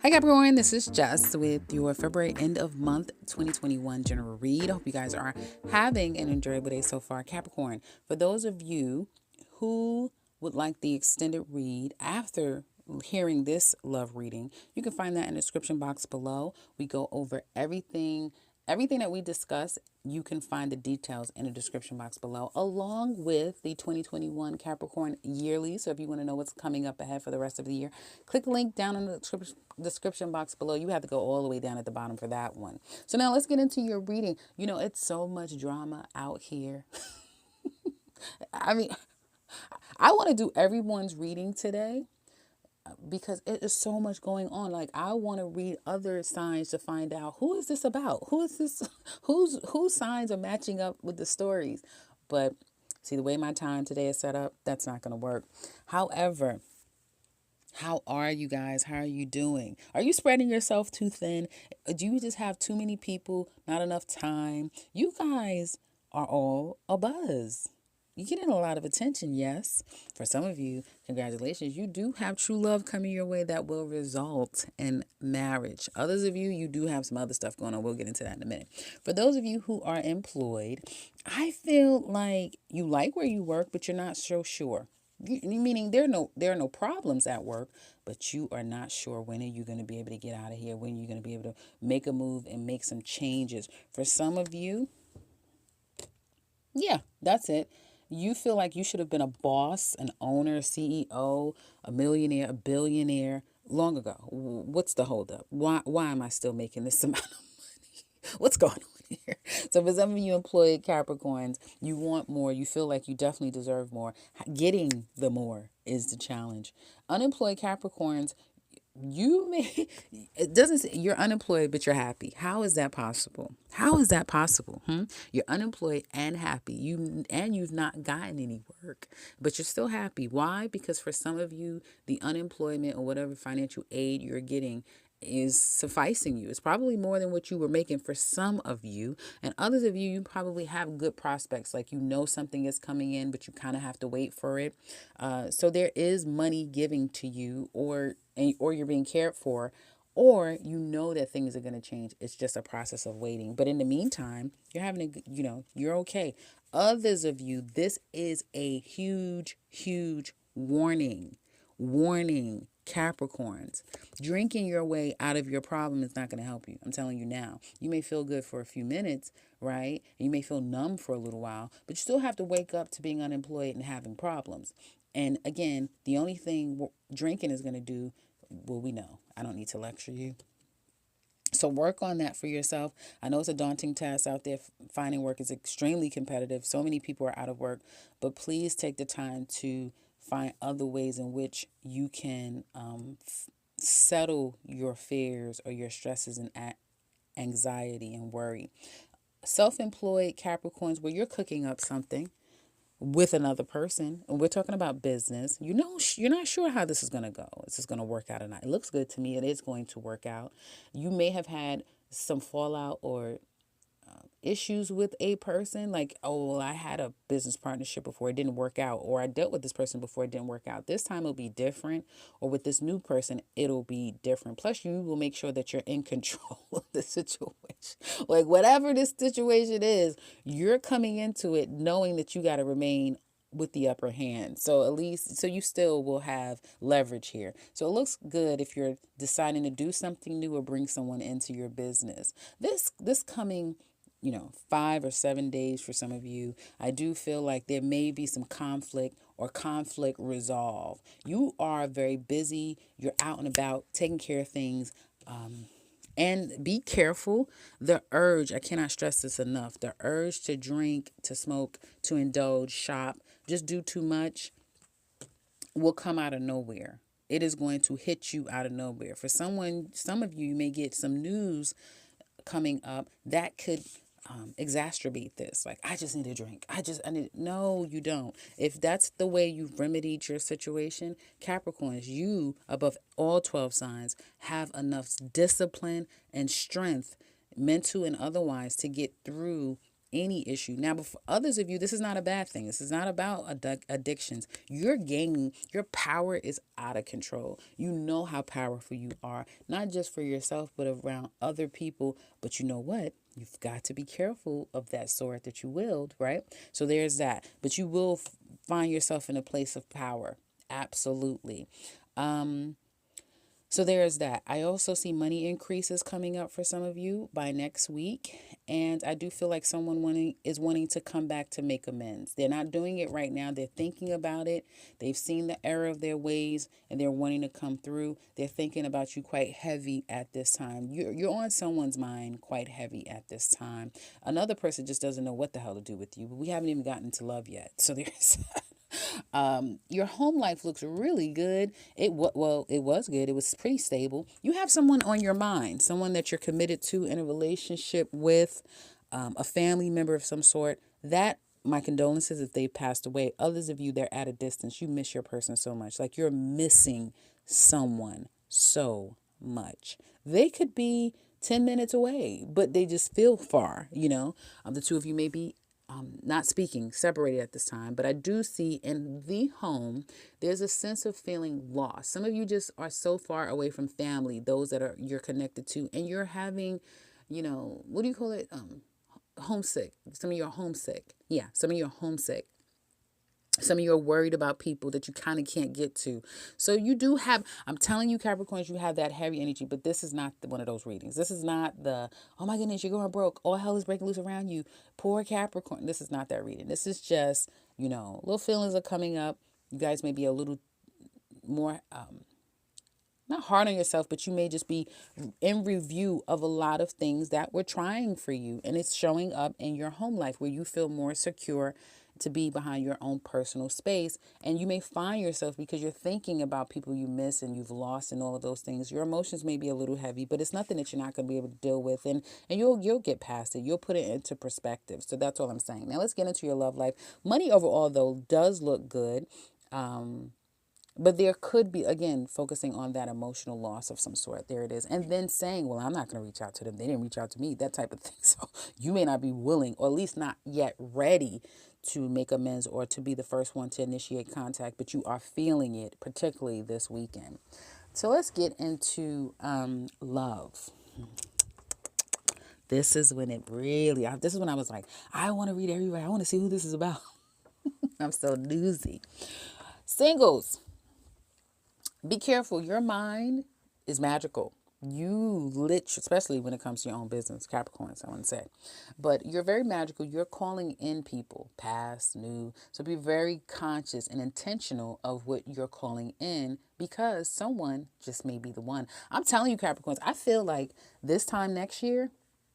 Hi Capricorn, this is Jess with your February end of month 2021 general read. I hope you guys are having an enjoyable day so far. Capricorn, for those of you who would like the extended read after hearing this love reading, you can find that in the description box below. We go over everything that we discuss. You can find the details in the description box below, along with the 2021 Capricorn yearly. So if you want to know what's coming up ahead for the rest of the year, click the link down in the description box below. You have to go all the way down at the bottom for that one. So now let's get into your reading. You know, it's so much drama out here. I mean, I want to do everyone's reading today because it is so much going on. Like, I want to read other signs to find out, who is this about? Who is this? Whose signs are matching up with the stories? But see, the way my time today is set up, that's not going to work. However, how are you guys? How are you doing? Are you spreading yourself too thin? Do you just have too many people, not enough time? You guys are all a buzz. You're getting a lot of attention, yes. For some of you, congratulations. You do have true love coming your way that will result in marriage. Others of you, you do have some other stuff going on. We'll get into that in a minute. For those of you who are employed, I feel like you like where you work, but you're not so sure. Meaning there are no problems at work, but you are not sure when are you going to be able to get out of here, when you're going to be able to make a move and make some changes. For some of you, yeah, that's it. You feel like you should have been a boss, an owner, CEO, a millionaire, a billionaire long ago. What's the holdup? Why am I still making this amount of money? What's going on here? So for some of you employed Capricorns, you want more. You feel like you definitely deserve more. Getting the more is the challenge. Unemployed Capricorns, you may, it doesn't say you're unemployed but you're happy. How is that possible? How is that possible? You're unemployed and happy. You've not gotten any work, but you're still happy. Why? Because for some of you, the unemployment or whatever financial aid you're getting is sufficing you. It's probably more than what you were making for some of you. And others of you, you probably have good prospects. Like, you know something is coming in, but you kind of have to wait for it. So there is money giving to you, or you're being cared for, or you know that things are going to change. It's just a process of waiting. But in the meantime, you're having you're okay. Others of you, this is a huge, huge warning. Warning, Capricorns. Drinking your way out of your problem is not going to help you. I'm telling you now. You may feel good for a few minutes, right? You may feel numb for a little while, but you still have to wake up to being unemployed and having problems. And again, the only thing drinking is going to do, well, we know. I don't need to lecture you. So work on that for yourself. I know it's a daunting task out there. Finding work is extremely competitive. So many people are out of work, but please take the time to find other ways in which you can settle your fears or your stresses and anxiety and worry. Self-employed Capricorns, where you're cooking up something with another person, and we're talking about business, you're not sure how this is going to go. This is going to work out or not. It looks good to me. It is going to work out. You may have had some fallout or issues with a person, like, oh, well, I had a business partnership before, it didn't work out, or I dealt with this person before, it didn't work out. This time it'll be different, or with this new person it'll be different. Plus, you will make sure that you're in control of the situation. Like, whatever this situation is, you're coming into it knowing that you got to remain with the upper hand. So at least, so you still will have leverage here. So it looks good if you're deciding to do something new or bring someone into your business. This coming 5 or 7 days for some of you, I do feel like there may be some conflict or conflict resolve. You are very busy. You're out and about taking care of things. And be careful. The urge, I cannot stress this enough, the urge to drink, to smoke, to indulge, shop, just do too much will come out of nowhere. It is going to hit you out of nowhere. For some of you, you may get some news coming up that could exacerbate this. Like, I just need a drink. No, you don't. If that's the way you've remedied your situation, Capricorns, you, above all 12 signs, have enough discipline and strength, mental and otherwise, to get through any issue. Now, but for others of you, this is not a bad thing. This is not about addictions. You're gaining, your power is out of control. You know how powerful you are, not just for yourself, but around other people. But you know what? You've got to be careful of that sword that you wield, right? So there's that. But you will find yourself in a place of power. Absolutely. So there is that. I also see money increases coming up for some of you by next week. And I do feel like someone is wanting to come back to make amends. They're not doing it right now. They're thinking about it. They've seen the error of their ways and they're wanting to come through. They're thinking about you quite heavy at this time. You're on someone's mind quite heavy at this time. Another person just doesn't know what the hell to do with you. But we haven't even gotten to love yet. So there's your home life looks really good. It was good. It was pretty stable. You have someone on your mind, someone that you're committed to in a relationship with, a family member of some sort. That, my condolences if they passed away. Others of you, they're at a distance. You miss your person so much. Like you're missing someone so much. They could be 10 minutes away, but they just feel far, The two of you may be not speaking, separated at this time, but I do see in the home, there's a sense of feeling lost. Some of you just are so far away from family, those that you're connected to, and you're having, what do you call it? Homesick. Some of you are homesick. Yeah, some of you are homesick. Some of you are worried about people that you kind of can't get to. So you do have, I'm telling you, Capricorns, you have that heavy energy, but this is not one of those readings. This is not the, oh my goodness, you're going broke. All hell is breaking loose around you. Poor Capricorn. This is not that reading. This is just, little feelings are coming up. You guys may be a little more, not hard on yourself, but you may just be in review of a lot of things that were trying for you. And it's showing up in your home life where you feel more secure to be behind your own personal space. And you may find yourself, because you're thinking about people you miss and you've lost and all of those things, your emotions may be a little heavy, but it's nothing that you're not going to be able to deal with. And you'll get past it. You'll put it into perspective. So that's all I'm saying. Now let's get into your love life. Money overall, though, does look good. But there could be, again, focusing on that emotional loss of some sort. There it is. And then saying, well, I'm not going to reach out to them. They didn't reach out to me, that type of thing. So you may not be willing, or at least not yet ready to make amends or to be the first one to initiate contact, but you are feeling it, particularly this weekend. So let's get into love. This is when this is when I was like, I want to read everybody. I want to see who this is about. I'm so newsy. Singles. Be careful. Your mind is magical. Especially when it comes to your own business, Capricorns, I want to say. But you're very magical. You're calling in people, past, new. So be very conscious and intentional of what you're calling in, because someone just may be the one. I'm telling you, Capricorns, I feel like this time next year,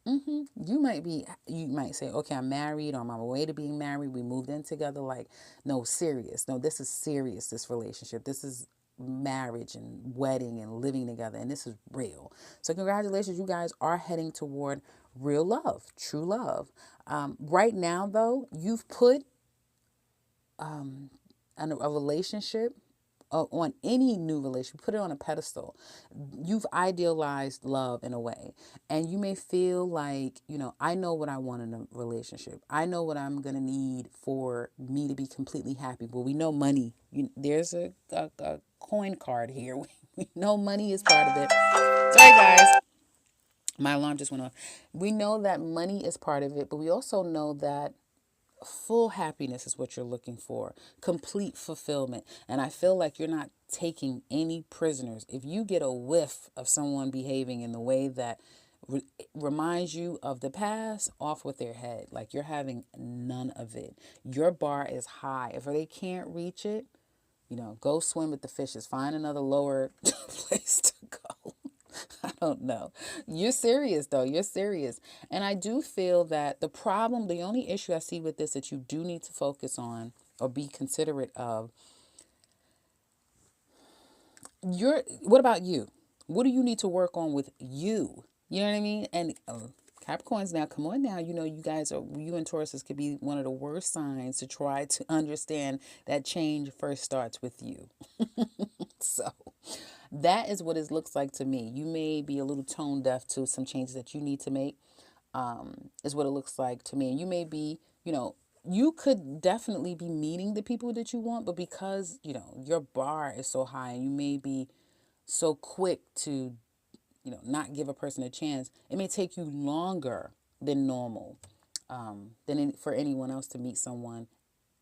you might say, okay, I'm married, or I'm on my way to being married. We moved in together. Like, no, serious. No, this is serious, this relationship. This is marriage and wedding and living together, and this is real. So congratulations, you guys are heading toward real love, true love. Right now, though, you've put a relationship, on any new relationship, put it on a pedestal. You've idealized love in a way. And you may feel like, I know what I want in a relationship. I know what I'm going to need for me to be completely happy. Well, we know money. There's a coin card here. We know money is part of it. Sorry, guys. My alarm just went off. We know that money is part of it, but we also know that full happiness is what you're looking for. Complete fulfillment. And I feel like you're not taking any prisoners. If you get a whiff of someone behaving in the way that reminds you of the past, off with their head. Like, you're having none of it. Your bar is high. If they can't reach it, go swim with the fishes. Find another lower place to go. I don't know. You're serious, though. You're serious. And I do feel that the only issue I see with this that you do need to focus on or be considerate of, what about you? What do you need to work on with you? You know what I mean? And Capricorns, now, come on now. You and Tauruses could be one of the worst signs to try to understand that change first starts with you. So that is what it looks like to me. You may be a little tone deaf to some changes that you need to make. is what it looks like to me. And you may be, you could definitely be meeting the people that you want, but because, your bar is so high and you may be so quick to, not give a person a chance, it may take you longer than normal, for anyone else to meet someone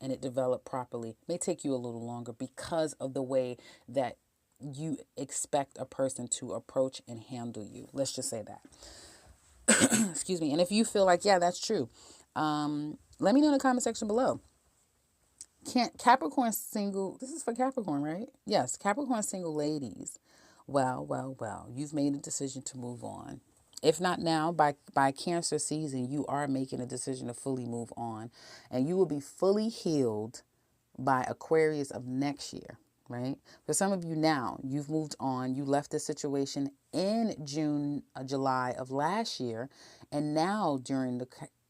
and it develop properly. It may take you a little longer because of the way that you expect a person to approach and handle you. Let's just say that. Excuse me. And if you feel like, yeah, that's true, let me know in the comment section below. Can't Capricorn single, this is for Capricorn, right? Yes, Capricorn single ladies. Well, you've made a decision to move on. If not now, by Cancer season, you are making a decision to fully move on, and you will be fully healed by Aquarius of next year, right? For some of you now, you've moved on. You left this situation in June, July of last year, and now during the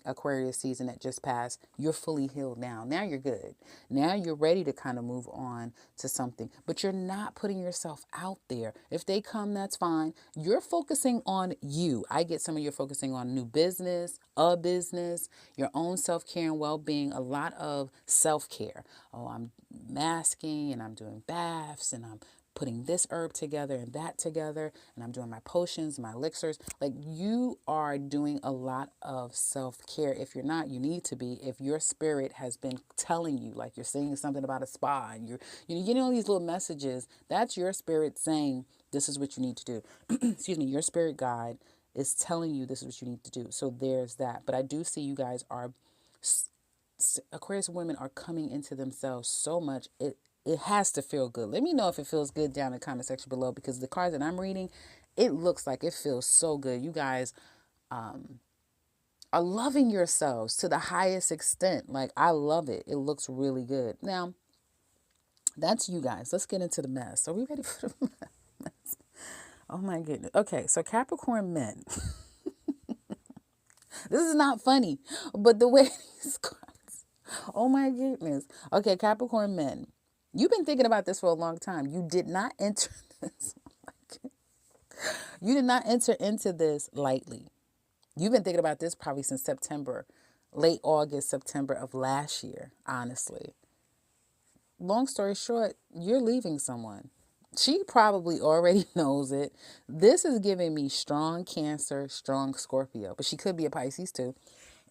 Aquarius season that just passed, you're fully healed now. Now you're good. Now you're ready to kind of move on to something, but you're not putting yourself out there. If they come, that's fine. You're focusing on you. I get some of you focusing on new business, a business, your own self-care and well-being, a lot of self-care. Oh, I'm masking and I'm doing baths and I'm putting this herb together and that together, and I'm doing my potions, my elixirs. Like, you are doing a lot of self-care. If you're not, you need to be. If your spirit has been telling you, like you're saying something about a spa and you're getting all these little messages, that's your spirit saying this is what you need to do. Excuse me, your spirit guide is telling you this is what you need to do. So there's that. But I do see you guys are, Aquarius women are coming into themselves so much. It has to feel good. Let me know if it feels good down in the comment section below, because the cards that I'm reading, it looks like it feels so good. You guys are loving yourselves to the highest extent. Like, I love it. It looks really good. Now, that's you guys. Let's get into the mess. Are we ready for the mess? Oh my goodness. Okay, so Capricorn men. This is not funny, but the way these cards. Oh my goodness. Okay, Capricorn men. You've been thinking about this for a long time. You did not enter this. You did not enter into this lightly. You've been thinking about this probably since September, late August, September of last year, honestly. Long story short, you're leaving someone. She probably already knows it. This is giving me strong Cancer, strong Scorpio, but she could be a Pisces too.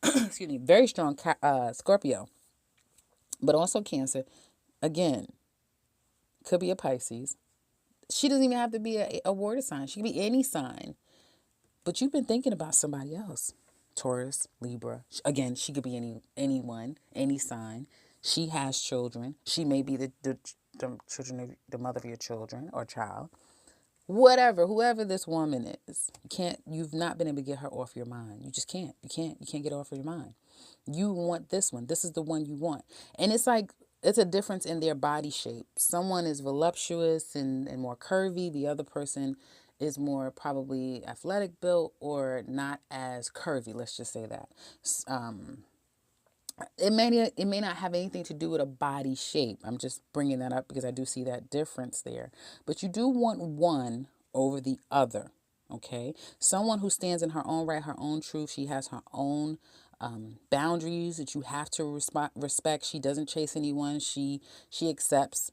Excuse me, very strong Scorpio, but also Cancer. Again, could be a Pisces. She doesn't even have to be a water sign. She could be any sign. But you've been thinking about somebody else. Taurus, Libra. Again, she could be anyone, any sign. She has children. She may be the children of the mother of your children or child. Whatever, whoever this woman is, you've not been able to get her off your mind. You just can't. You can't get her off of your mind. You want this one. This is the one you want. And it's like, it's a difference in their body shape. Someone is voluptuous and more curvy. The other person is more probably athletic built or not as curvy. Let's just say that. It may not have anything to do with a body shape. I'm just bringing that up because I do see that difference there. But you do want one over the other, okay? Someone who stands in her own right, her own truth. She has her own boundaries that you have to respect. She doesn't chase anyone. She accepts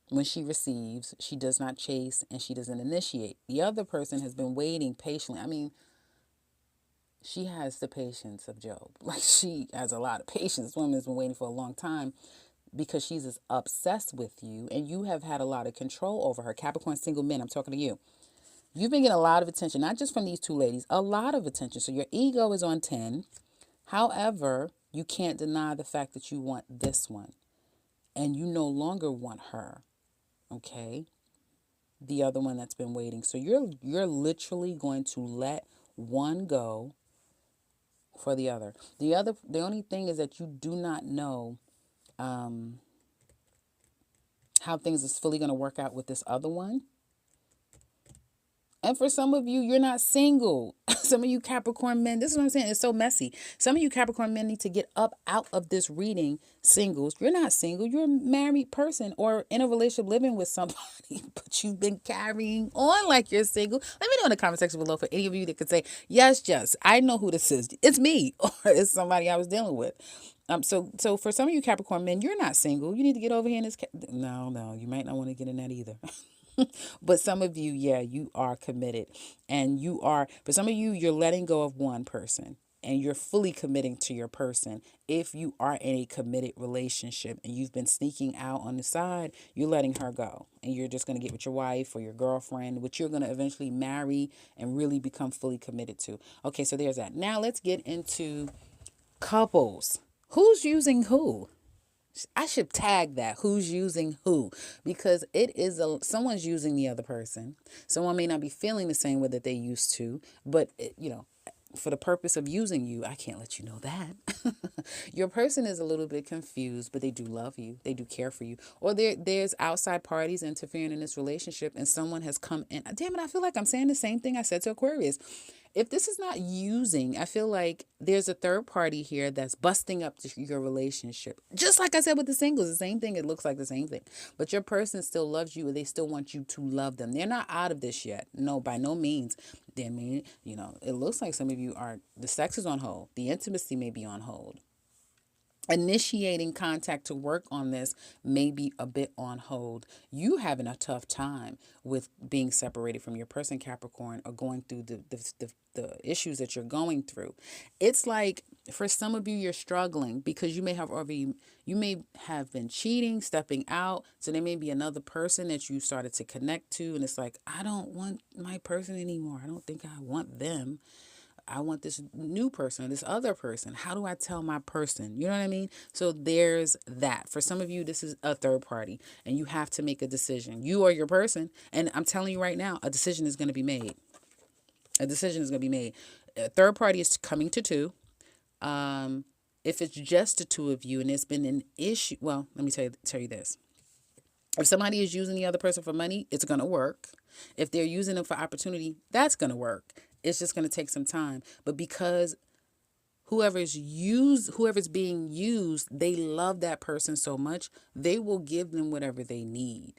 when she receives. She does not chase, and she doesn't initiate. The other person has been waiting patiently. I mean, she has the patience of Job. Like, she has a lot of patience. This woman has been waiting for a long time because she's as obsessed with you, and you have had a lot of control over her. Capricorn single men, I'm talking to you. You've been getting a lot of attention, not just from these two ladies, a lot of attention. So your ego is on 10. However, you can't deny the fact that you want this one, and you no longer want her, okay? The other one that's been waiting. So you're literally going to let one go for the other. The only thing is that you do not know how things is fully going to work out with this other one. And for some of you, you're not single. Some of you Capricorn men, this is what I'm saying. It's so messy. Some of you Capricorn men need to get up out of this reading singles. You're not single. You're a married person or in a relationship living with somebody, but you've been carrying on like you're single. Let me know in the comment section below for any of you that could say, yes, Jess, I know who this is. It's me, or it's somebody I was dealing with. So for some of you Capricorn men, you're not single. You need to get over here in this. No, you might not want to get in that either. But some of you, yeah, you are committed. And you are, for some of you, you're letting go of one person and you're fully committing to your person. If you are in a committed relationship and you've been sneaking out on the side, you're letting her go. And you're just going to get with your wife or your girlfriend, which you're going to eventually marry and really become fully committed to. Okay, so there's that. Now let's get into couples. Who's using who? I should tag that. Who's using who? Because it is someone's using the other person. Someone may not be feeling the same way that they used to, but for the purpose of using you, I can't let you know that. Your person is a little bit confused, but they do love you. They do care for you. Or there's outside parties interfering in this relationship and someone has come in. Damn it, I feel like I'm saying the same thing I said to Aquarius. If this is not using, I feel like there's a third party here that's busting up your relationship. Just like I said with the singles, the same thing. It looks like the same thing. But your person still loves you and they still want you to love them. They're not out of this yet. No, by no means. They mean, it looks like some of you are, the sex is on hold. The intimacy may be on hold. Initiating contact to work on this may be a bit on hold. You having a tough time with being separated from your person, Capricorn, or going through the issues that you're going through. It's like for some of you, you're struggling because you may have been cheating, stepping out. So there may be another person that you started to connect to. And it's like, I don't want my person anymore. I don't think I want them. I want this new person, this other person. How do I tell my person? You know what I mean? So there's that. For some of you, this is a third party and you have to make a decision. You are your person. And I'm telling you right now, a decision is going to be made. A decision is going to be made. A third party is coming to two. If it's just the two of you and it's been an issue, well, let me tell you this. If somebody is using the other person for money, it's going to work. If they're using them for opportunity, that's going to work. It's just going to take some time. But because whoever's being used, they love that person so much, they will give them whatever they need.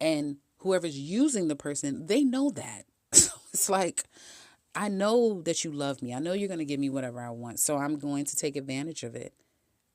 And whoever's using the person, they know that. So it's like, I know that you love me. I know you're going to give me whatever I want. So I'm going to take advantage of it.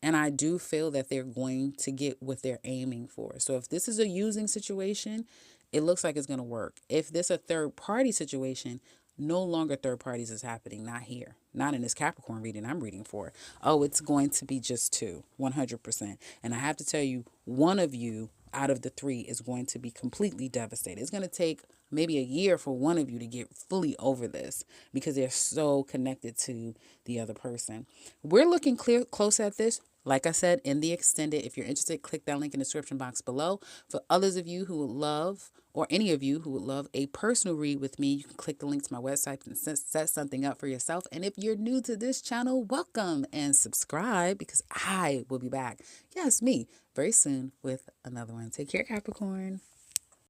And I do feel that they're going to get what they're aiming for. So if this is a using situation, it looks like it's going to work. If this is a third party situation, no longer third parties is happening. Not here. Not in this Capricorn reading I'm reading for. Oh, it's going to be just two, 100%. And I have to tell you, one of you out of the three is going to be completely devastated. It's going to take maybe a year for one of you to get fully over this because they're so connected to the other person. We're looking close at this. Like I said, in the extended, if you're interested, click that link in the description box below. For others of you who would love, or any of you who would love a personal read with me, you can click the link to my website and set something up for yourself. And if you're new to this channel, welcome and subscribe because I will be back. Yes, me, very soon with another one. Take care, Capricorn.